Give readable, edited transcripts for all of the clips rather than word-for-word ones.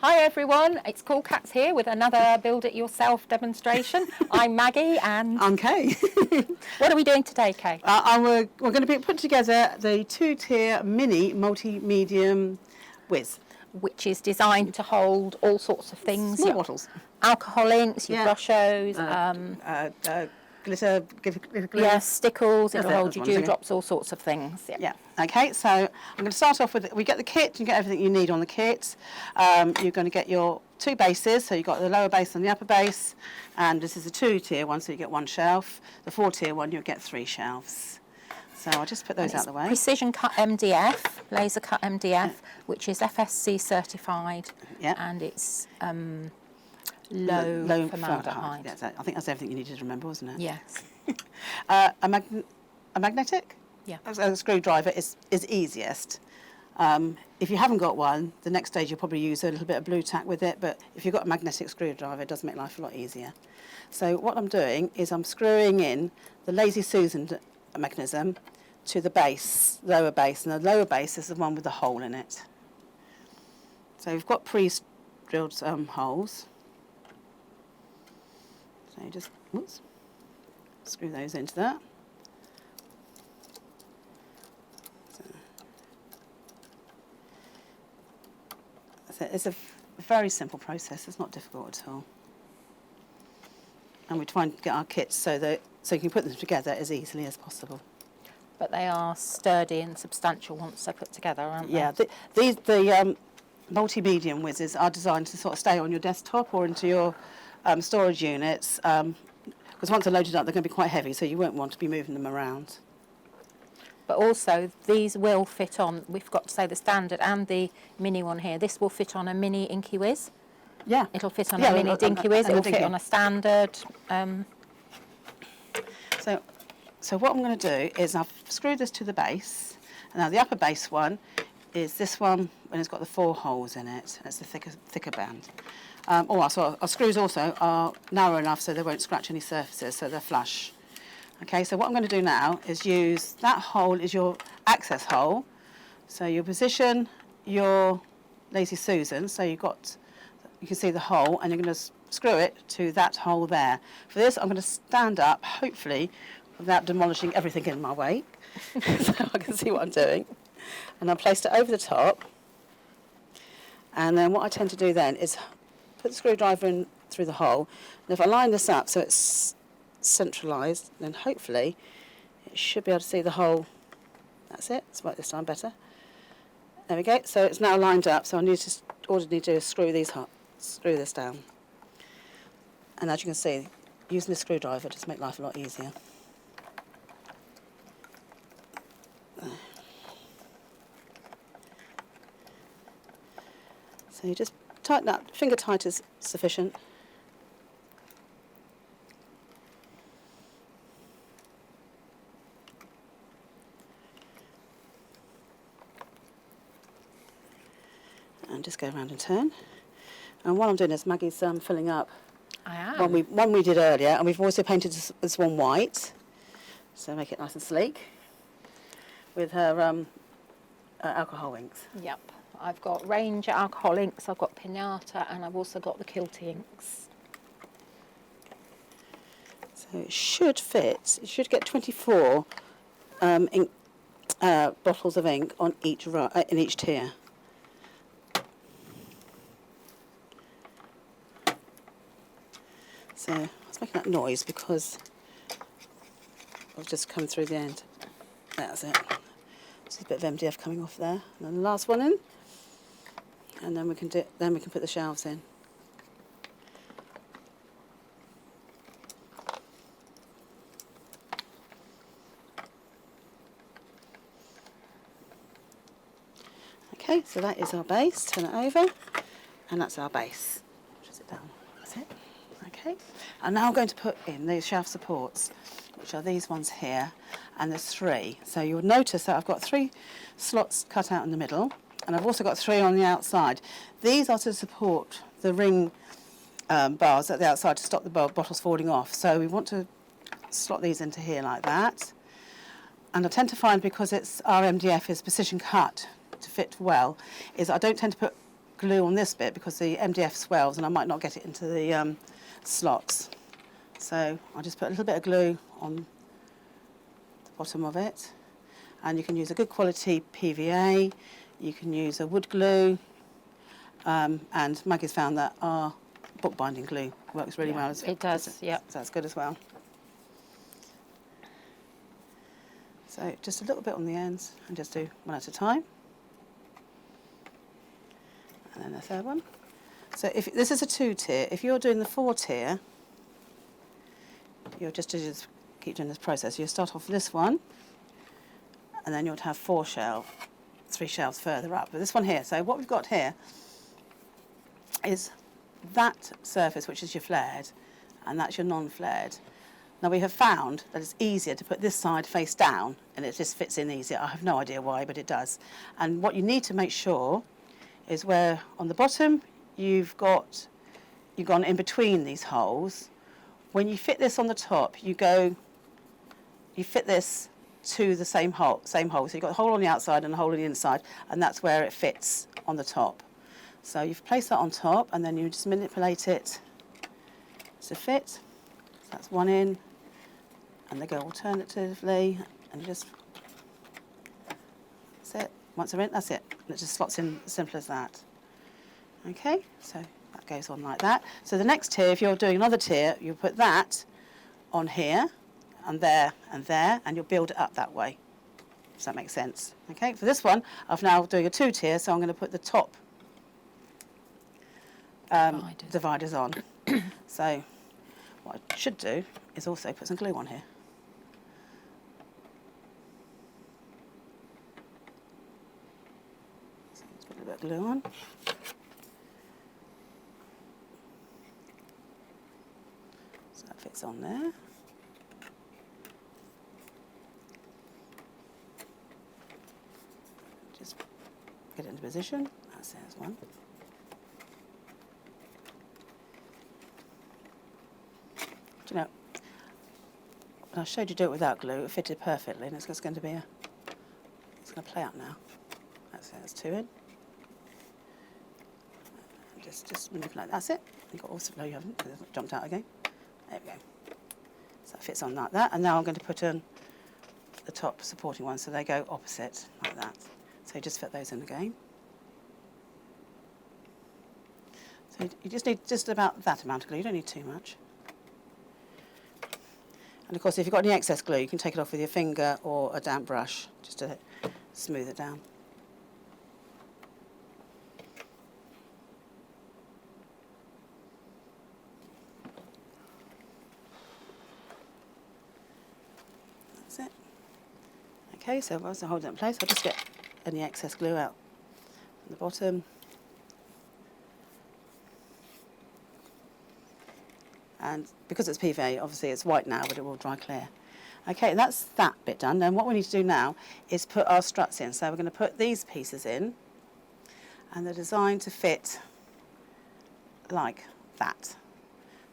Hi everyone, it's CoolKatz here with another Build It Yourself demonstration. I'm Maggie and... I'm Kay. What are we doing today, Kay? We're going to be putting together the 2-tier mini multi-medium Wizz. Which is designed to hold all sorts of things. Small bottles. Alcohol inks, your brushos, glitter, glitter. yeah, stickles, it'll hold your that's dewdrops, all sorts of things. Yeah. Okay, so I'm going to start off with, we get the kit, you get everything you need on the kit. You're going to get your 2 bases, so you've got the lower base and the upper base, and this is a 2-tier one, so you get 1 shelf. The 4-tier one, you'll get 3 shelves. So I'll just put those out of the way. Precision cut MDF, laser cut MDF, which is FSC certified, and it's low formaldehyde. Yes, I think that's everything you needed to remember, wasn't it? Yes. A magnetic? Yeah. A screwdriver is easiest. If you haven't got one, the next stage you'll probably use a little bit of blue tack with it, but if you've got a magnetic screwdriver, it does make life a lot easier. So what I'm doing is I'm screwing in the Lazy Susan mechanism to the base, lower base, and the lower base is the one with the hole in it. So we've got pre-drilled holes. So you just screw those into that. So it's a very simple process. It's not difficult at all. And we try and get our kits so you can put them together as easily as possible. But they are sturdy and substantial once they're put together, aren't they? Yeah, the multi-medium Wizzes are designed to sort of stay on your desktop or into your storage units, because once they're loaded up, they're going to be quite heavy, so you won't want to be moving them around. But also, these will fit on, we've got to say the standard and the mini one here, this will fit on a mini Inky Wizz. Yeah. It'll fit on a mini Dinky Wizz, it'll fit on a standard. So what I'm going to do is I've screwed this to the base. Now the upper base one is this one, and it's got the 4 holes in it. It's the thicker band. So our screws also are narrow enough so they won't scratch any surfaces, so they're flush. Okay, so what I'm going to do now is use that hole as your access hole. So you position your Lazy Susan, so you can see the hole, and you're going to screw it to that hole there. For this, I'm going to stand up, hopefully, without demolishing everything in my way, so I can see what I'm doing. And I've placed it over the top. And then what I tend to do then is put the screwdriver in through the hole. And if I line this up so it's centralised, then hopefully it should be able to see the hole. That's it. It's worked this time better. There we go. So it's now lined up. So all I need to do is screw this down. And as you can see, using the screwdriver just make life a lot easier. So you just tighten up, finger tight is sufficient. And just go around and turn. And what I'm doing is Maggie's filling up one we did earlier, and we've also painted this one white, so make it nice and sleek, with her alcohol inks. Yep. I've got Ranger alcohol inks, I've got Pinata, and I've also got the Kilty inks. So it should fit. It should get 24 bottles of ink on each in each tier. So I was making that noise because I've just come through the end. That's it. There's a bit of MDF coming off there, and then the last one in. And then we can put the shelves in. Okay, so that is our base. Turn it over, and that's our base. Just sit down. That's it. Okay. And now I'm going to put in these shelf supports, which are these ones here, and there's 3. So you'll notice that I've got 3 slots cut out in the middle. And I've also got 3 on the outside. These are to support the ring bars at the outside to stop the bottles falling off. So we want to slot these into here like that. And I tend to find, because our MDF is precision cut to fit well, is I don't tend to put glue on this bit because the MDF swells and I might not get it into the slots. So I'll just put a little bit of glue on the bottom of it. And you can use a good quality PVA, you can use a wood glue, and Maggie's found that our bookbinding glue works really well. It does, yeah. So that's good as well. So just a little bit on the ends and just do one at a time. And then the third one. So if this is a 2-tier, if you're doing the 4-tier, you'll just keep doing this process. You start off with this one, and then you'll have 3 shelves further up. But this one here, so what we've got here is that surface, which is your flared, and that's your non-flared. Now we have found that it's easier to put this side face down, and it just fits in easier. I have no idea why, but it does. And what you need to make sure is where on the bottom you've gone in between these holes. When you fit this on the top, you fit this to the same hole. So you've got a hole on the outside and a hole on the inside, and that's where it fits on the top. So you've placed that on top, and then you just manipulate it to fit. So that's one in, and they go alternatively, and you just, that's it. Once they're in, that's it. And it just slots in, as simple as that. Okay, so that goes on like that. So the next tier, if you're doing another tier, you'll put that on here, and there, and you'll build it up that way. Does that make sense? Okay, for this one, I'm now doing a 2-tier, so I'm going to put the top dividers on. So what I should do is also put some glue on here. So let's put a little bit of glue on. So that fits on there. Just get it into position. That's there's one. Do you know, when I showed you do it without glue, it fitted perfectly, and it's just going to be it's going to play out now. That's it, that's 2 in. Just manipulate, that's it. You've got also, no you haven't, because it's jumped out again. There we go. So that fits on like that, and now I'm going to put in the top supporting ones, so they go opposite, like that. So you just fit those in again. So you just need just about that amount of glue, you don't need too much. And of course, if you've got any excess glue, you can take it off with your finger or a damp brush, just to smooth it down. That's it. Okay, so whilst I hold it in place, I'll just get any excess glue out on the bottom. And because it's PVA, obviously it's white now, but it will dry clear. Okay, that's that bit done. Then what we need to do now is put our struts in. So we're going to put these pieces in, and they're designed to fit like that.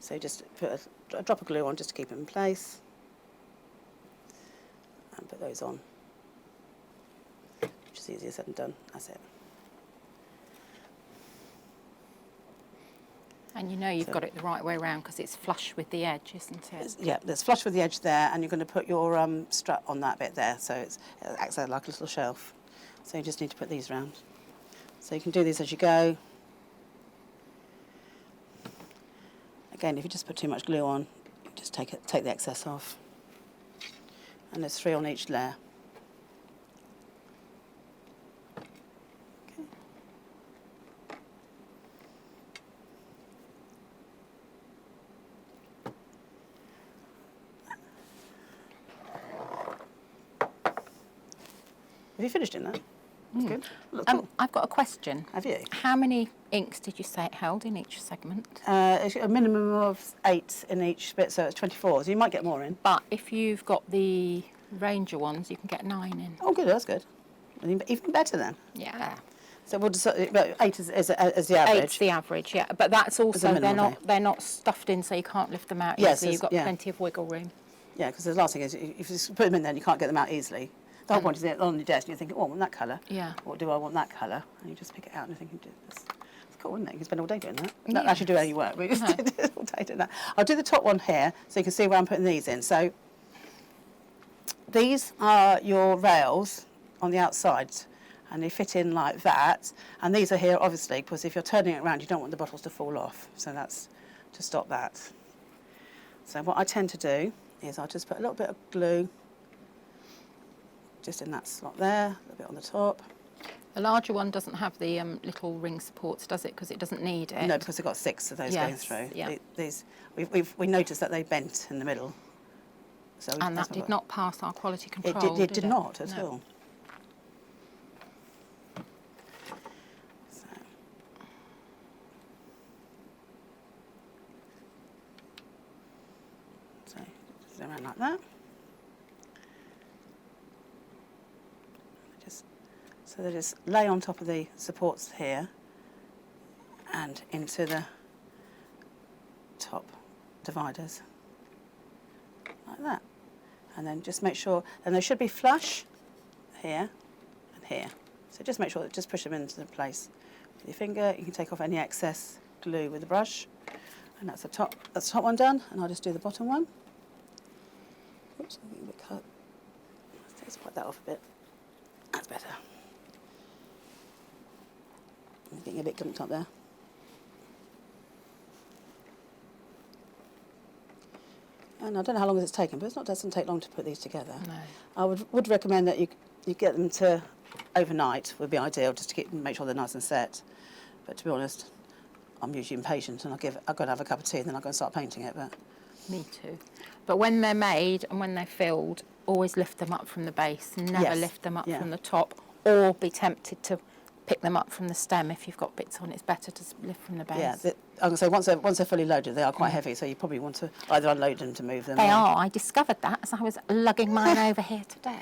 So just put a drop of glue on just to keep them in place, and put those on, which is easier said than done. That's it. And you know you've got it the right way around because it's flush with the edge, isn't it? Yeah, it's flush with the edge there, and you're going to put your strut on that bit there, so it acts like a little shelf. So you just need to put these round. So you can do these as you go. Again, if you just put too much glue on, you just take the excess off. And there's 3 on each layer. Have you finished in that? That's good. Look, cool. I've got a question. Have you? How many inks did you say it held in each segment? It's a minimum of 8 in each bit, so it's 24. So you might get more in. But if you've got the Ranger ones, you can get 9 in. Oh, good. That's good. Even better then. Yeah. So we'll just, 8 is the average. 8's the average, yeah. But that's also they're not stuffed in, so you can't lift them out easily. You've got plenty of wiggle room. Yeah, because the last thing is if you put them in there, you can't get them out easily. The whole point is they're on your desk, and you're thinking, oh, I want that colour. Yeah. Or do I want that colour? And you just pick it out and you're thinking, cool, isn't it? You can spend all day doing that. Not actually do any work, we just did all day doing that. I'll do the top one here so you can see where I'm putting these in. So these are your rails on the outside, and they fit in like that. And these are here, obviously, because if you're turning it around, you don't want the bottles to fall off. So that's to stop that. So what I tend to do is I'll just put a little bit of glue just in that slot there, a little bit on the top. The larger one doesn't have the little ring supports, does it? Because it doesn't need it. No, because they've got 6 of those going through. Yeah. We noticed that they bent in the middle. So and that did not pass our quality control. It did not at all. So just around like that. So they just lay on top of the supports here and into the top dividers, like that. And then just make sure, and they should be flush here and here. So just make sure that just push them into the place with your finger. You can take off any excess glue with the brush. And that's the top one done, and I'll just do the bottom one. Oops, I'm getting a bit cut. Let's wipe that off a bit. That's better. I'm getting a bit gunked up there. And I don't know how long it's taken, but it doesn't take long to put these together. No. I would recommend that you get them to overnight, would be ideal, just to make sure they're nice and set. But to be honest, I'm usually impatient, and I've got to have a cup of tea, and then I'll go and start painting it. But me too. But when they're made and when they're filled, always lift them up from the base. Never lift them up from the top, or be tempted to pick them up from the stem. If you've got bits on, it's better to lift from the base. Yeah, I'm going to say once they're fully loaded, they are quite heavy, so you probably want to either unload them to move them. They are. I discovered that as I was lugging mine over here today.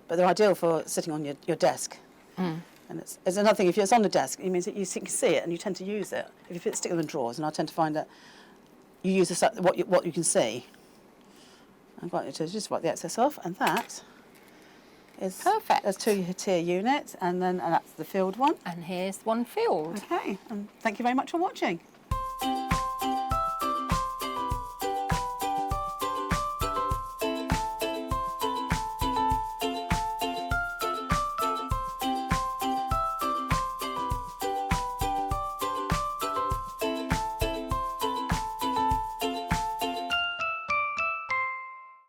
But they're ideal for sitting on your desk. And it's another thing, if it's on the desk, it means that you can see it and you tend to use it. If you stick them in drawers, and I tend to find that you use what you can see. I'm going to just wipe the excess off, and that is perfect. There's 2-tier units, and that's the filled one. And here's one filled. Okay, and thank you very much for watching.